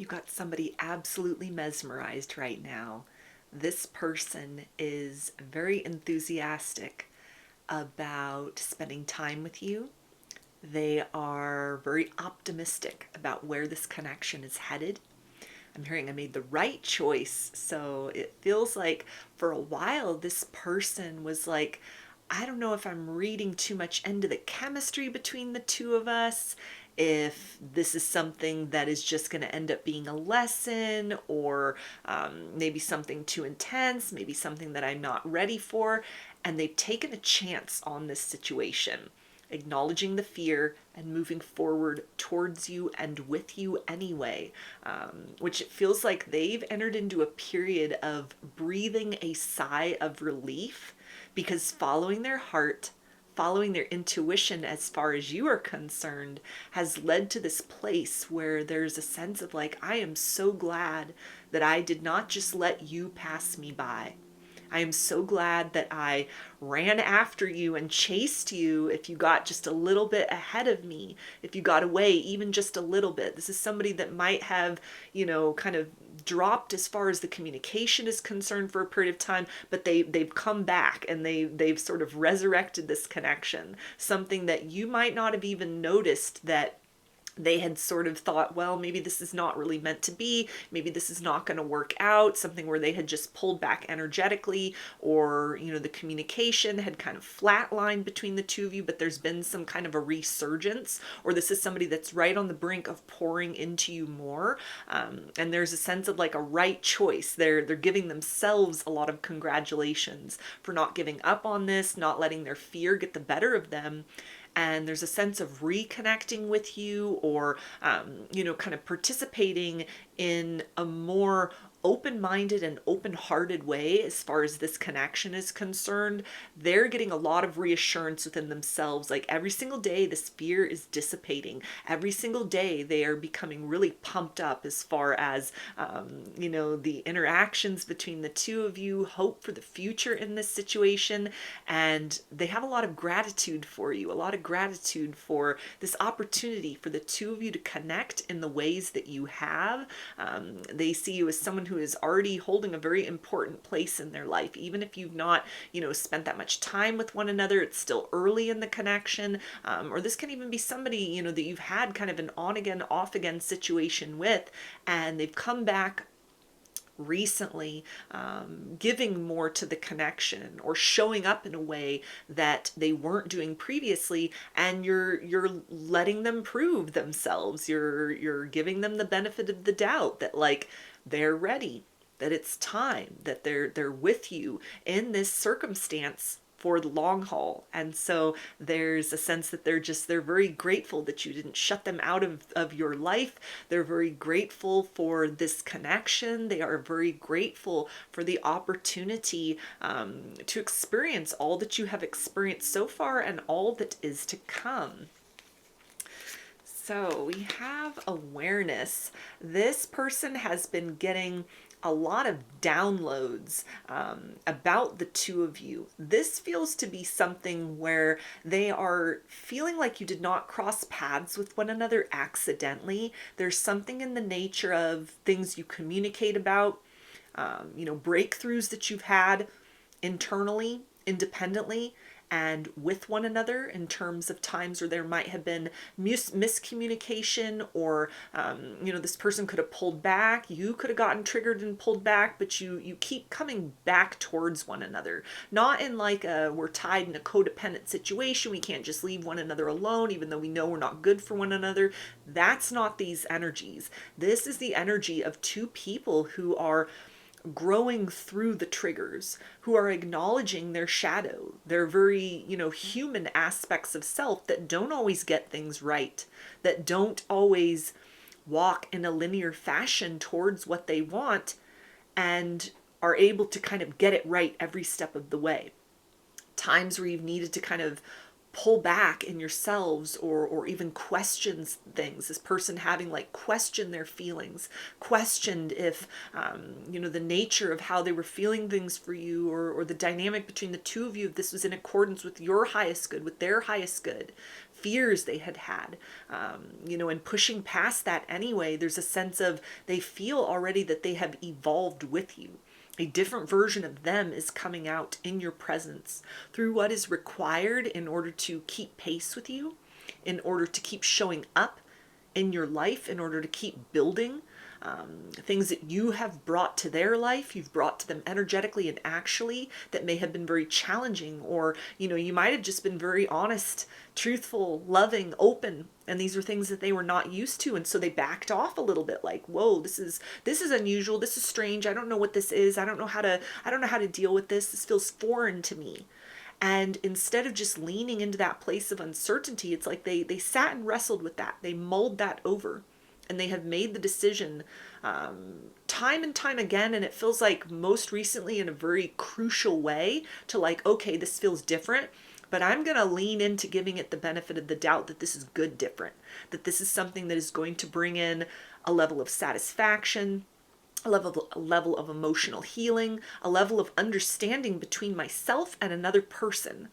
You got somebody absolutely mesmerized right now. This person is very enthusiastic about spending time with you. They are very optimistic about where this connection is headed. I'm hearing I made the right choice. So it feels like for a while, this person was like, I don't know if I'm reading too much into the chemistry between the two of us, if this is something that is just going to end up being a lesson, or maybe something too intense, maybe something that I'm not ready for. And they've taken a chance on this situation, acknowledging the fear and moving forward towards you and with you anyway, which it feels like they've entered into a period of breathing a sigh of relief, because following their heart, following their intuition as far as you are concerned, has led to this place where there's a sense of like, I am so glad that I did not just let you pass me by. I am so glad that I ran after you and chased you if you got just a little bit ahead of me, if you got away even just a little bit. This is somebody that might have, kind of dropped as far as the communication is concerned for a period of time, but they've come back and they've sort of resurrected this connection. Something that you might not have even noticed that they had sort of thought, well, maybe this is not really meant to be. Maybe this is not going to work out. Something where they had just pulled back energetically, or, the communication had kind of flatlined between the two of you, but there's been some kind of a resurgence, or this is somebody that's right on the brink of pouring into you more. And there's a sense of like a right choice. They're giving themselves a lot of congratulations for not giving up on this, not letting their fear get the better of them. And there's a sense of reconnecting with you, or kind of participating in a more open-minded and open-hearted way as far as this connection is concerned. They're getting a lot of reassurance within themselves. Like every single day this fear is dissipating. Every single day they are becoming really pumped up as far as the interactions between the two of you, hope for the future in this situation. And they have a lot of gratitude for you, a lot of gratitude for this opportunity for the two of you to connect in the ways that you have. They see you as someone who is already holding a very important place in their life. Even if you've not, spent that much time with one another, it's still early in the connection. Or this can even be somebody, that you've had kind of an on again, off again situation with, and they've come back recently, giving more to the connection, or showing up in a way that they weren't doing previously, and you're letting them prove themselves. You're giving them the benefit of the doubt that like they're ready, that it's time, that they're with you in this circumstance for the long haul. And so there's a sense that they're very grateful that you didn't shut them out of your life. They're very grateful for this connection. They are very grateful for the opportunity to experience all that you have experienced so far and all that is to come. So we have awareness. This person has been getting a lot of downloads about the two of you. This feels to be something where they are feeling like you did not cross paths with one another accidentally. There's something in the nature of things you communicate about, breakthroughs that you've had internally, independently, and with one another, in terms of times where there might have been miscommunication, or this person could have pulled back, you could have gotten triggered and pulled back, but you keep coming back towards one another. Not in like we're tied in a codependent situation, we can't just leave one another alone even though we know we're not good for one another. That's not these energies. This is the energy of two people who are growing through the triggers, who are acknowledging their shadow, their very, human aspects of self that don't always get things right, that don't always walk in a linear fashion towards what they want, and are able to kind of get it right every step of the way. Times where you've needed to kind of pull back in yourselves, or even questions things. This person having like questioned their feelings, questioned if the nature of how they were feeling things for you, or the dynamic between the two of you, if this was in accordance with your highest good, with their highest good. fears they had had, and pushing past that anyway. There's a sense of they feel already that they have evolved with you. A different version of them is coming out in your presence through what is required in order to keep pace with you, in order to keep showing up in your life, in order to keep building things that you have brought to their life, you've brought to them energetically and actually, that may have been very challenging, or you might have just been very honest, truthful, loving, open, and these are things that they were not used to, and so they backed off a little bit, like, whoa, this is unusual, this is strange, I don't know what this is, I don't know how to deal with this feels foreign to me. And instead of just leaning into that place of uncertainty, it's like they sat and wrestled with that. They mulled that over, and they have made the decision time and time again. And it feels like most recently in a very crucial way to, like, okay, this feels different, but I'm going to lean into giving it the benefit of the doubt that this is good different, that this is something that is going to bring in a level of satisfaction, a level of emotional healing, a level of understanding between myself and another person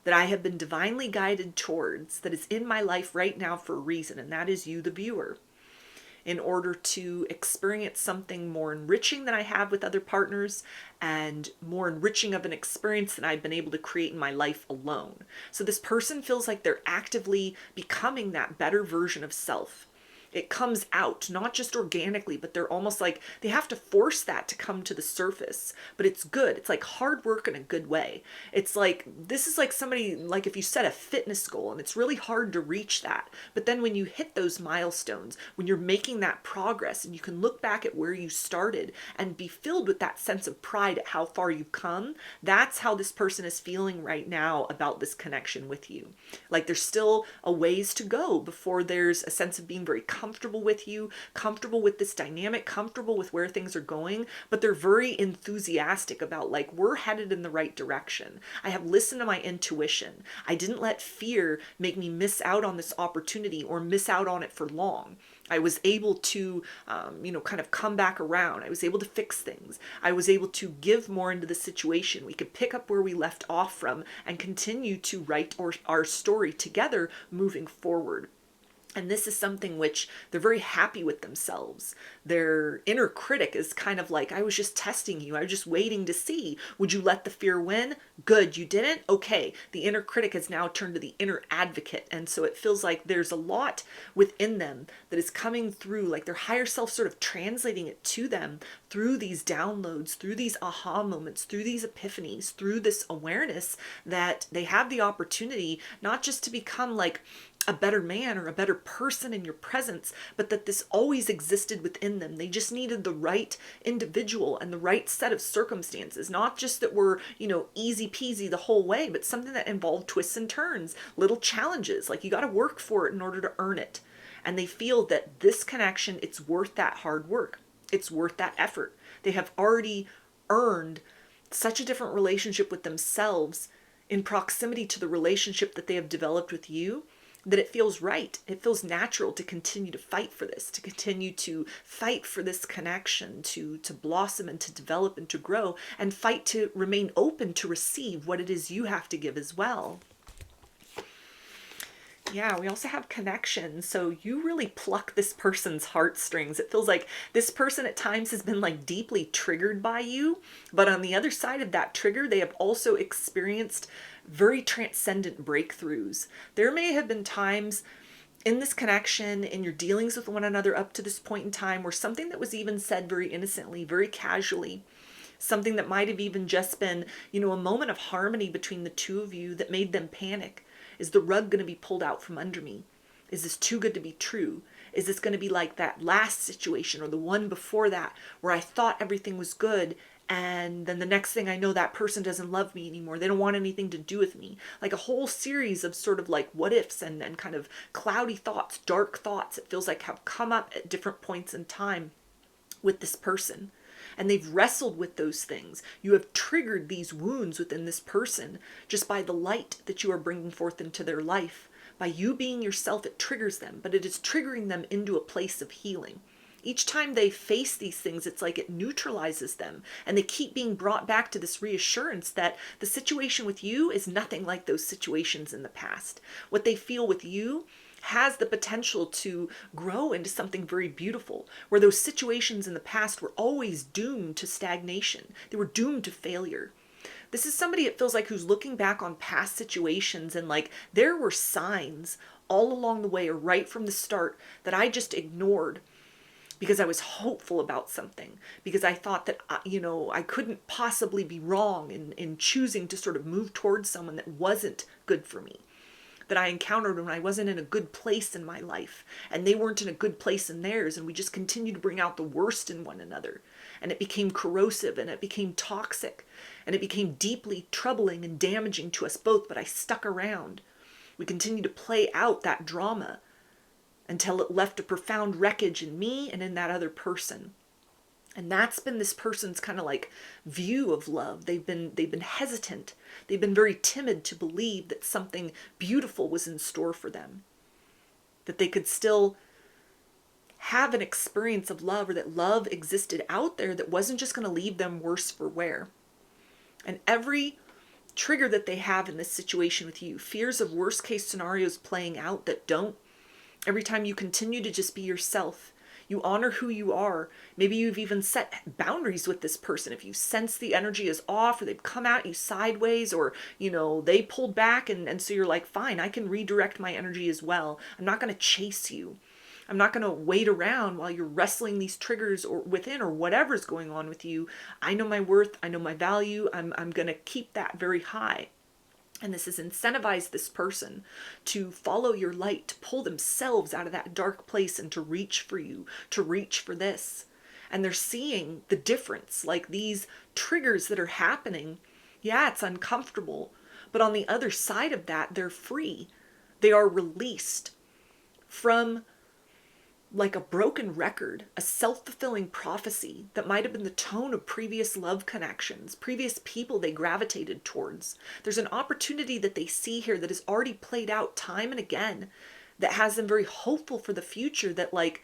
that I have been divinely guided towards, that is in my life right now for a reason, and that is you, the viewer, in order to experience something more enriching than I have with other partners, and more enriching of an experience than I've been able to create in my life alone. So this person feels like they're actively becoming that better version of self. It comes out, not just organically, but they're almost like they have to force that to come to the surface. But it's good. It's like hard work in a good way. It's like, this is like somebody, like if you set a fitness goal and it's really hard to reach that. But then when you hit those milestones, when you're making that progress and you can look back at where you started and be filled with that sense of pride at how far you've come, that's how this person is feeling right now about this connection with you. Like there's still a ways to go before there's a sense of being very comfortable with you, comfortable with this dynamic, comfortable with where things are going, but they're very enthusiastic about, like, we're headed in the right direction. I have listened to my intuition. I didn't let fear make me miss out on this opportunity or miss out on it for long. I was able to, kind of come back around. I was able to fix things. I was able to give more into the situation. We could pick up where we left off from and continue to write our story together moving forward. And this is something which they're very happy with themselves. Their inner critic is kind of like, I was just testing you. I was just waiting to see. Would you let the fear win? Good. You didn't? Okay. The inner critic has now turned to the inner advocate. And so it feels like there's a lot within them that is coming through, like their higher self sort of translating it to them through these downloads, through these aha moments, through these epiphanies, through this awareness that they have the opportunity not just to become like a better man or a better person in your presence, but that this always existed within them. They just needed the right individual and the right set of circumstances, not just that were, easy peasy the whole way, but something that involved twists and turns, little challenges, like you got to work for it in order to earn it. And they feel that this connection, it's worth that hard work. It's worth that effort. They have already earned such a different relationship with themselves in proximity to the relationship that they have developed with you, that it feels right. It feels natural to continue to fight for this, to continue to fight for this connection, to blossom and to develop and to grow, and fight to remain open to receive what it is you have to give as well. Yeah, we also have connection. So you really pluck this person's heartstrings. It feels like this person at times has been like deeply triggered by you, but on the other side of that trigger, they have also experienced very transcendent breakthroughs. There may have been times in this connection, in your dealings with one another up to this point in time, where something that was even said very innocently, very casually, something that might have even just been, a moment of harmony between the two of you that made them panic. Is the rug going to be pulled out from under me? Is this too good to be true? Is this going to be like that last situation or the one before that where I thought everything was good, and then the next thing I know, that person doesn't love me anymore. They don't want anything to do with me. Like a whole series of sort of like what ifs and kind of cloudy thoughts, dark thoughts, it feels like have come up at different points in time with this person. And they've wrestled with those things. You have triggered these wounds within this person just by the light that you are bringing forth into their life. By you being yourself, it triggers them, but it is triggering them into a place of healing. Each time they face these things, it's like it neutralizes them, and they keep being brought back to this reassurance that the situation with you is nothing like those situations in the past. What they feel with you has the potential to grow into something very beautiful, where those situations in the past were always doomed to stagnation. They were doomed to failure. This is somebody, it feels like, who's looking back on past situations and like there were signs all along the way or right from the start that I just ignored because I was hopeful about something, because I thought that, I couldn't possibly be wrong in choosing to sort of move towards someone that wasn't good for me, that I encountered when I wasn't in a good place in my life, and they weren't in a good place in theirs, and we just continued to bring out the worst in one another. And it became corrosive, and it became toxic, and it became deeply troubling and damaging to us both, but I stuck around. We continued to play out that drama until it left a profound wreckage in me and in that other person. And that's been this person's kind of like view of love. They've been hesitant. They've been very timid to believe that something beautiful was in store for them, that they could still have an experience of love, or that love existed out there that wasn't just going to leave them worse for wear. And every trigger that they have in this situation with you, fears of worst case scenarios playing out that don't, every time you continue to just be yourself, you honor who you are. Maybe you've even set boundaries with this person. If you sense the energy is off, or they've come at you sideways, or, they pulled back, and so you're like, fine, I can redirect my energy as well. I'm not going to chase you. I'm not going to wait around while you're wrestling these triggers or within, or whatever's going on with you. I know my worth. I know my value. I'm going to keep that very high. And this has incentivized this person to follow your light, to pull themselves out of that dark place and to reach for you, to reach for this. And they're seeing the difference, like these triggers that are happening. Yeah, it's uncomfortable, but on the other side of that, they're free. They are released from like a broken record, a self-fulfilling prophecy that might have been the tone of previous love connections, previous people they gravitated towards. There's an opportunity that they see here that has already played out time and again, that has them very hopeful for the future, that like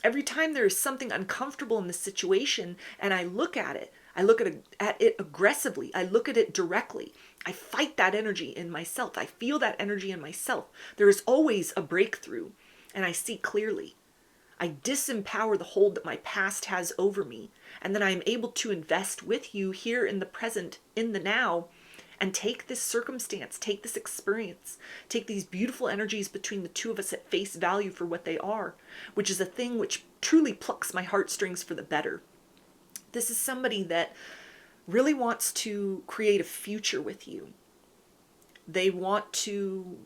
every time there is something uncomfortable in the situation and I look at it, at it aggressively, I look at it directly, I fight that energy in myself, I feel that energy in myself, there is always a breakthrough. And I see clearly. I disempower the hold that my past has over me. And then I am able to invest with you here in the present, in the now, and take this circumstance, take this experience, take these beautiful energies between the two of us at face value for what they are, which is a thing which truly plucks my heartstrings for the better. This is somebody that really wants to create a future with you. They want to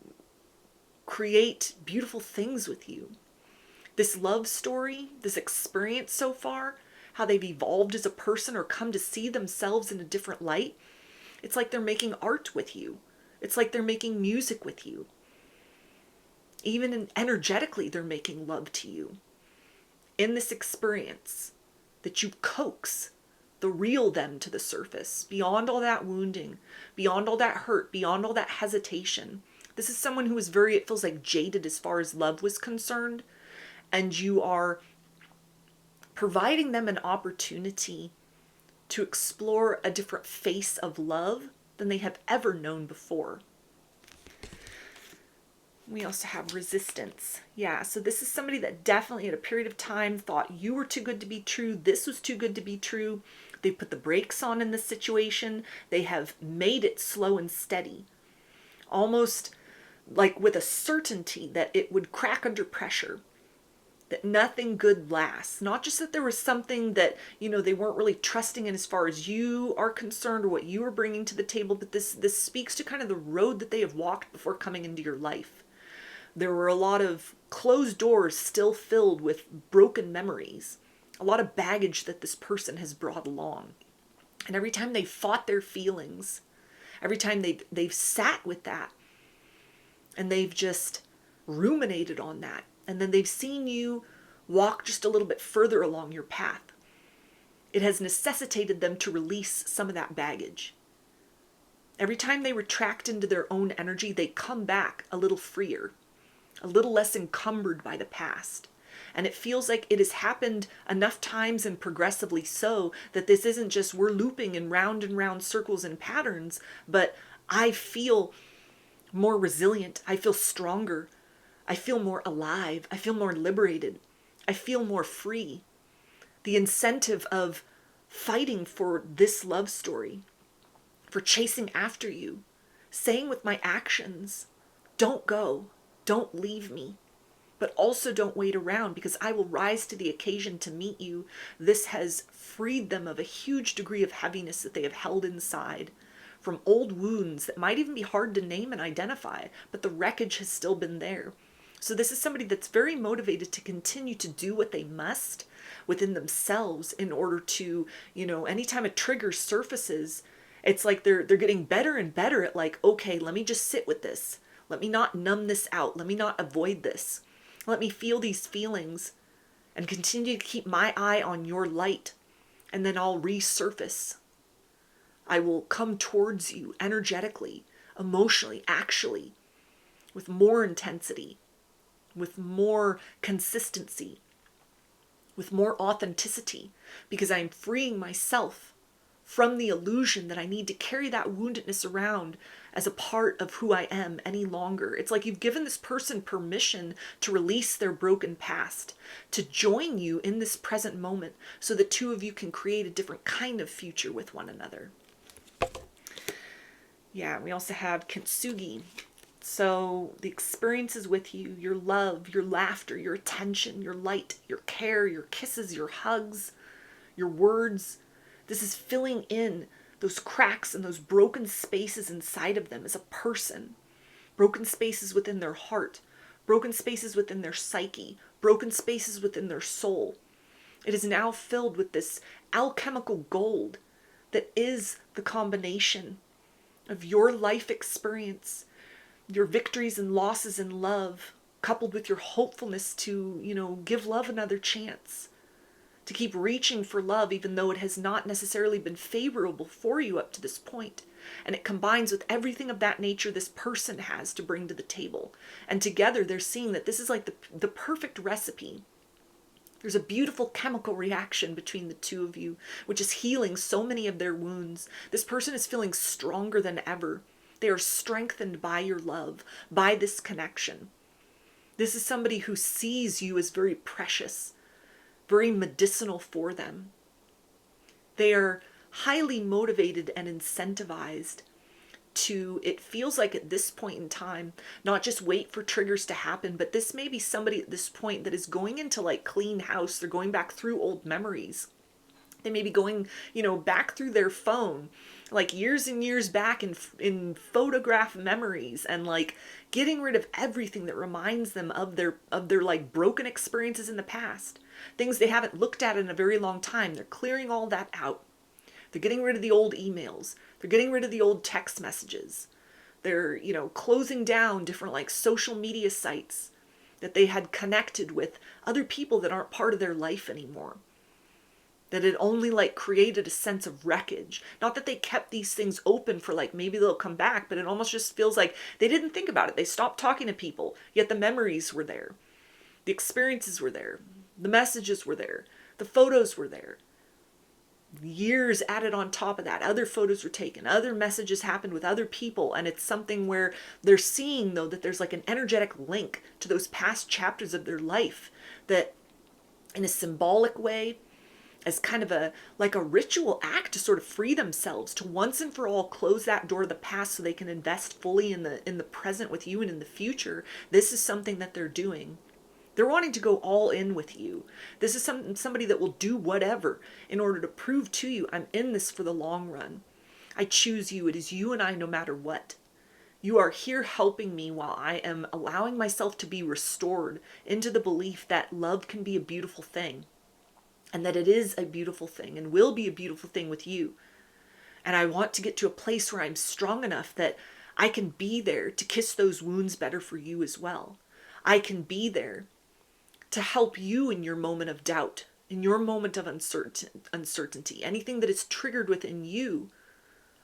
create beautiful things with you. This love story, this experience so far, how they've evolved as a person or come to see themselves in a different light, it's like they're making art with you. It's like they're making music with you. Even energetically, they're making love to you. In this experience, that you coax the real them to the surface, beyond all that wounding, beyond all that hurt, beyond all that hesitation. This is someone who is very, it feels like, jaded as far as love was concerned. And you are providing them an opportunity to explore a different face of love than they have ever known before. We also have resistance. Yeah, so this is somebody that definitely at a period of time thought you were too good to be true. This was too good to be true. They put the brakes on in this situation. They have made it slow and steady. Almost like with a certainty that it would crack under pressure, that nothing good lasts. Not just that there was something that, they weren't really trusting in as far as you are concerned or what you are bringing to the table, but this speaks to kind of the road that they have walked before coming into your life. There were a lot of closed doors still filled with broken memories, a lot of baggage that this person has brought along. And every time they fought their feelings, every time they've sat with that, and they've just ruminated on that. And then they've seen you walk just a little bit further along your path. It has necessitated them to release some of that baggage. Every time they retract into their own energy, they come back a little freer, a little less encumbered by the past. And it feels like it has happened enough times and progressively so that this isn't just we're looping in and round circles and patterns, but I feel more resilient. I feel stronger. I feel more alive. I feel more liberated. I feel more free. The incentive of fighting for this love story, for chasing after you, saying with my actions, don't go, don't leave me, but also don't wait around because I will rise to the occasion to meet you. This has freed them of a huge degree of heaviness that they have held inside, from old wounds that might even be hard to name and identify, but the wreckage has still been there. So this is somebody that's very motivated to continue to do what they must within themselves in order to, anytime a trigger surfaces, it's like they're getting better and better at like, okay, let me just sit with this. Let me not numb this out. Let me not avoid this. Let me feel these feelings and continue to keep my eye on your light, and then I'll resurface. I will come towards you energetically, emotionally, actually, with more intensity, with more consistency, with more authenticity, because I'm freeing myself from the illusion that I need to carry that woundedness around as a part of who I am any longer. It's like you've given this person permission to release their broken past, to join you in this present moment so the two of you can create a different kind of future with one another. Yeah, we also have kintsugi. So the experiences with you, your love, your laughter, your attention, your light, your care, your kisses, your hugs, your words, this is filling in those cracks and those broken spaces inside of them as a person. Broken spaces within their heart, broken spaces within their psyche, broken spaces within their soul. It is now filled with this alchemical gold that is the combination of your life experience, your victories and losses in love, coupled with your hopefulness to, give love another chance, to keep reaching for love even though it has not necessarily been favorable for you up to this point. And it combines with everything of that nature this person has to bring to the table. And together they're seeing that this is like the perfect recipe. There's a beautiful chemical reaction between the two of you, which is healing so many of their wounds. This person is feeling stronger than ever. They are strengthened by your love, by this connection. This is somebody who sees you as very precious, very medicinal for them. They are highly motivated and incentivized to, it feels like at this point in time, not just wait for triggers to happen, but this may be somebody at this point that is going into like clean house. They're going back through old memories. They may be going, back through their phone, like years and years back in photograph memories, and like getting rid of everything that reminds them of their like broken experiences in the past, things they haven't looked at in a very long time. They're clearing all that out. They're getting rid of the old emails. They're getting rid of the old text messages. They're, closing down different like social media sites that they had connected with other people that aren't part of their life anymore. That it only like created a sense of wreckage. Not that they kept these things open for like maybe they'll come back, but it almost just feels like they didn't think about it. They stopped talking to people, yet the memories were there. The experiences were there. The messages were there. The photos were there. Years added on top of that. Other photos were taken. Other messages happened with other people. And it's something where they're seeing though that there's like an energetic link to those past chapters of their life that in a symbolic way, as kind of a ritual act to sort of free themselves, to once and for all close that door to the past so they can invest fully in the present with you and in the future. This is something that they're doing. They're wanting to go all in with you. This is somebody that will do whatever in order to prove to you, I'm in this for the long run. I choose you. It is you and I no matter what. You are here helping me while I am allowing myself to be restored into the belief that love can be a beautiful thing. And that it is a beautiful thing and will be a beautiful thing with you. And I want to get to a place where I'm strong enough that I can be there to kiss those wounds better for you as well. I can be there to help you in your moment of doubt, in your moment of uncertainty, anything that is triggered within you.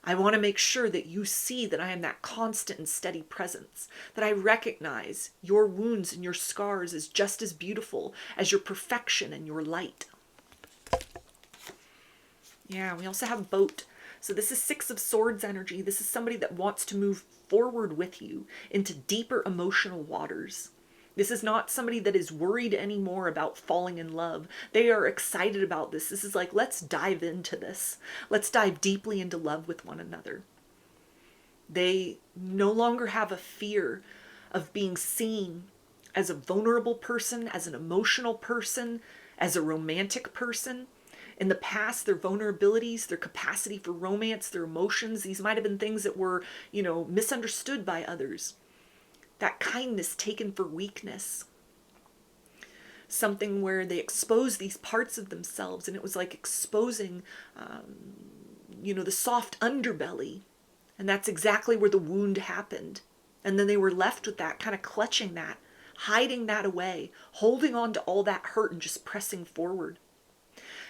I want to make sure that you see that I am that constant and steady presence, that I recognize your wounds and your scars as just as beautiful as your perfection and your light. Yeah, we also have boat. So this is Six of Swords energy. This is somebody that wants to move forward with you into deeper emotional waters. This is not somebody that is worried anymore about falling in love. They are excited about this. This is like, let's dive into this. Let's dive deeply into love with one another. They no longer have a fear of being seen as a vulnerable person, as an emotional person, as a romantic person. In the past, their vulnerabilities, their capacity for romance, their emotions, these might have been things that were, misunderstood by others. That kindness taken for weakness. Something where they expose these parts of themselves, and it was like exposing, the soft underbelly. And that's exactly where the wound happened. And then they were left with that, kind of clutching that, hiding that away, holding on to all that hurt and just pressing forward.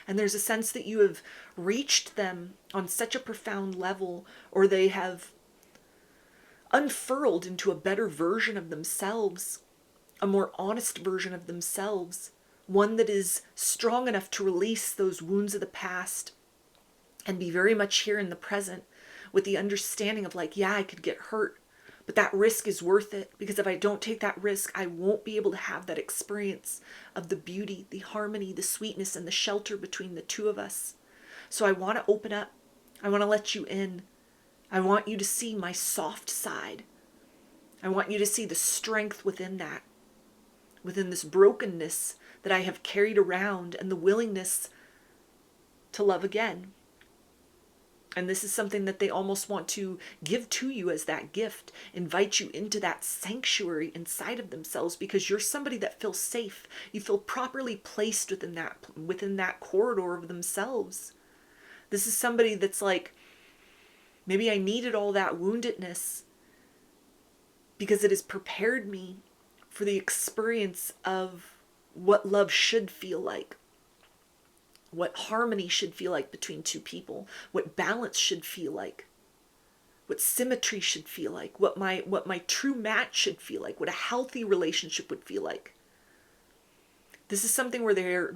And there's a sense that you have reached them on such a profound level, or they have unfurled into a better version of themselves, a more honest version of themselves, one that is strong enough to release those wounds of the past and be very much here in the present with the understanding of like, yeah, I could get hurt, but that risk is worth it, because if I don't take that risk, I won't be able to have that experience of the beauty, the harmony, the sweetness, and the shelter between the two of us. So I want to open up. I want to let you in. I want you to see my soft side. I want you to see the strength within that, within this brokenness that I have carried around, and the willingness to love again. And this is something that they almost want to give to you as that gift, invite you into that sanctuary inside of themselves, because you're somebody that feels safe. You feel properly placed within that corridor of themselves. This is somebody that's like, maybe I needed all that woundedness because it has prepared me for the experience of what love should feel like, what harmony should feel like between two people, what balance should feel like, what symmetry should feel like, what my true match should feel like, what a healthy relationship would feel like. This is something where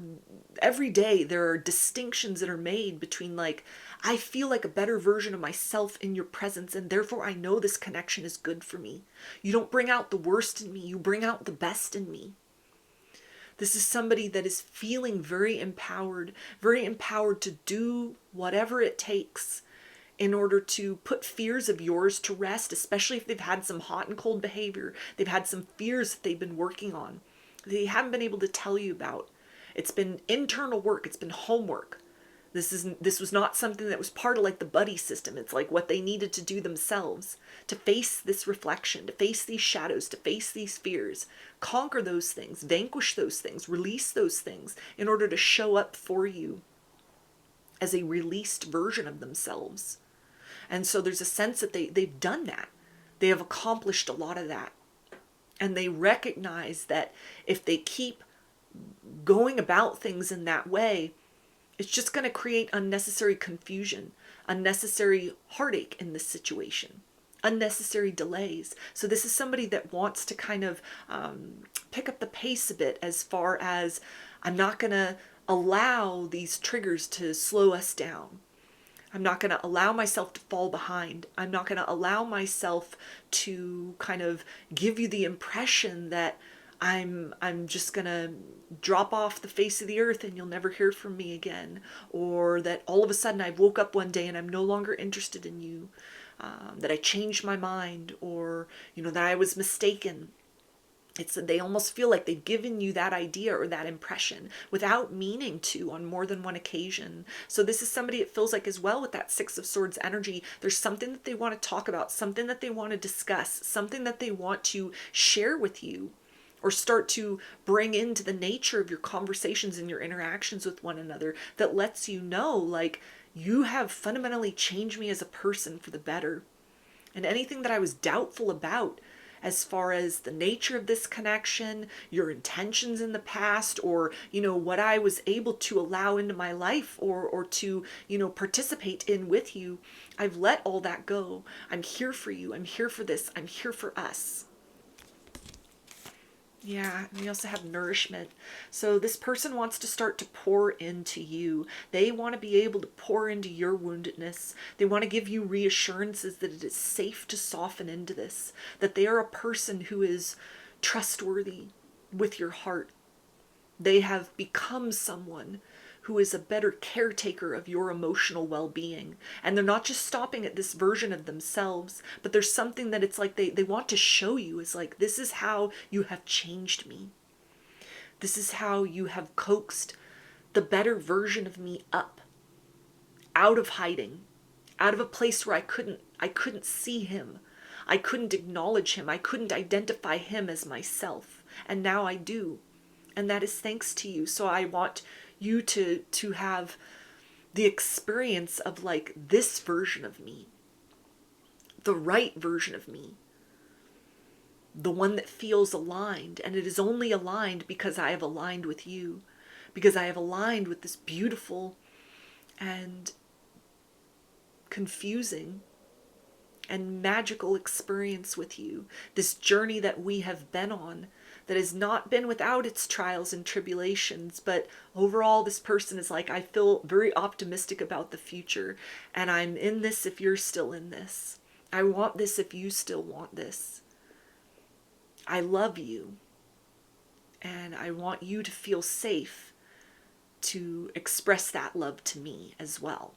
every day there are distinctions that are made between like, I feel like a better version of myself in your presence, and therefore I know this connection is good for me. You don't bring out the worst in me, you bring out the best in me. This is somebody that is feeling very empowered to do whatever it takes in order to put fears of yours to rest, especially if they've had some hot and cold behavior. They've had some fears that they've been working on, they haven't been able to tell you about. It's been internal work. It's been homework. This was not something that was part of like the buddy system. It's like what they needed to do themselves to face this reflection, to face these shadows, to face these fears, conquer those things, vanquish those things, release those things in order to show up for you as a released version of themselves. And so there's a sense that they've done that. They have accomplished a lot of that. And they recognize that if they keep going about things in that way, it's just going to create unnecessary confusion, unnecessary heartache in this situation, unnecessary delays. So this is somebody that wants to kind of pick up the pace a bit, as far as, I'm not going to allow these triggers to slow us down. I'm not going to allow myself to fall behind. I'm not going to allow myself to kind of give you the impression that I'm just going to drop off the face of the earth and you'll never hear from me again. Or that all of a sudden I woke up one day and I'm no longer interested in you. That I changed my mind, or, that I was mistaken. They almost feel like they've given you that idea or that impression without meaning to on more than one occasion. So this is somebody, it feels like as well, with that Six of Swords energy, there's something that they want to talk about, something that they want to discuss, something that they want to share with you, or start to bring into the nature of your conversations and your interactions with one another, that lets you know, like, you have fundamentally changed me as a person for the better. And anything that I was doubtful about, as far as the nature of this connection, your intentions in the past, or, what I was able to allow into my life or to, participate in with you. I've let all that go. I'm here for you. I'm here for this. I'm here for us. Yeah, and we also have nourishment. So this person wants to start to pour into you. They want to be able to pour into your woundedness. They want to give you reassurances that it is safe to soften into this, that they are a person who is trustworthy with your heart. They have become someone who is a better caretaker of your emotional well-being. And they're not just stopping at this version of themselves, but there's something that it's like they want to show you is like, this is how you have changed me. This is how you have coaxed the better version of me up, out of hiding, out of a place where I couldn't see him. I couldn't acknowledge him. I couldn't identify him as myself. And now I do. And that is thanks to you. So I want you to have the experience of like this version of me, the right version of me, the one that feels aligned. And it is only aligned because I have aligned with you, because I have aligned with this beautiful and confusing and magical experience with you, this journey that we have been on, that has not been without its trials and tribulations, but overall this person is like, I feel very optimistic about the future, and I'm in this if you're still in this. I want this if you still want this. I love you, and I want you to feel safe to express that love to me as well.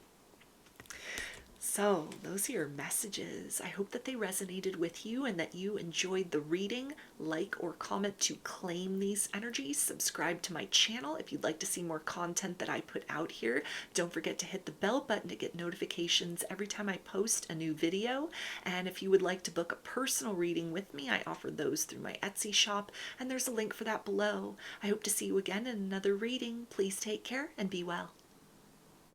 So those are your messages. I hope that they resonated with you and that you enjoyed the reading. Like or comment to claim these energies. Subscribe to my channel if you'd like to see more content that I put out here. Don't forget to hit the bell button to get notifications every time I post a new video. And if you would like to book a personal reading with me, I offer those through my Etsy shop, and there's a link for that below. I hope to see you again in another reading. Please take care and be well.